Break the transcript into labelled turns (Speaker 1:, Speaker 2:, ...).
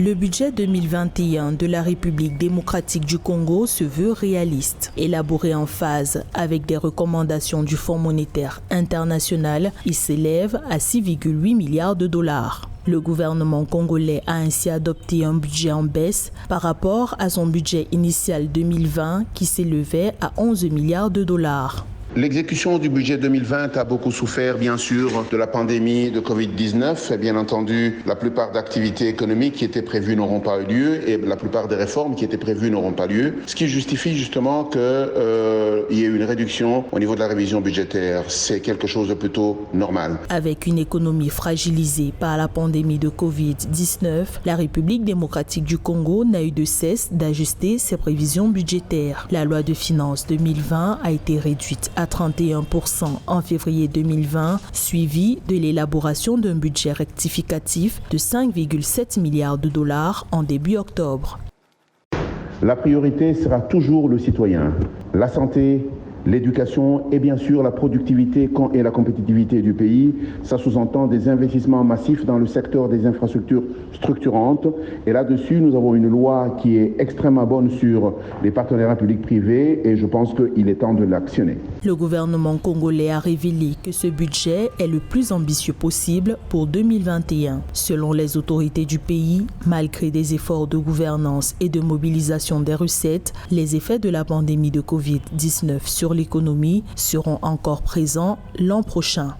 Speaker 1: Le budget 2021 de la République démocratique du Congo se veut réaliste. Élaboré en phase avec des recommandations du Fonds monétaire international, il s'élève à 6,8 milliards de dollars. Le gouvernement congolais a ainsi adopté un budget en baisse par rapport à son budget initial 2020 qui s'élevait à 11 milliards de dollars.
Speaker 2: L'exécution du budget 2020 a beaucoup souffert, bien sûr, de la pandémie de Covid-19. Et bien entendu, la plupart d'activités économiques qui étaient prévues n'auront pas eu lieu et la plupart des réformes qui étaient prévues n'auront pas lieu. Ce qui justifie justement qu'il y ait une réduction au niveau de la révision budgétaire. C'est quelque chose de plutôt normal.
Speaker 1: Avec une économie fragilisée par la pandémie de Covid-19, la République démocratique du Congo n'a eu de cesse d'ajuster ses prévisions budgétaires. La loi de finances 2020 a été réduite à 31% en février 2020, suivi de l'élaboration d'un budget rectificatif de 5,7 milliards de dollars en début octobre.
Speaker 2: La priorité sera toujours le citoyen, la santé, l'éducation et bien sûr la productivité et la compétitivité du pays. Ça sous-entend des investissements massifs dans le secteur des infrastructures structurantes. Et là-dessus, nous avons une loi qui est extrêmement bonne sur les partenariats publics-privés et je pense qu'il est temps de l'actionner.
Speaker 1: Le gouvernement congolais a révélé que ce budget est le plus ambitieux possible pour 2021. Selon les autorités du pays, malgré des efforts de gouvernance et de mobilisation des recettes, les effets de la pandémie de Covid-19 sur l'économie seront encore présents l'an prochain.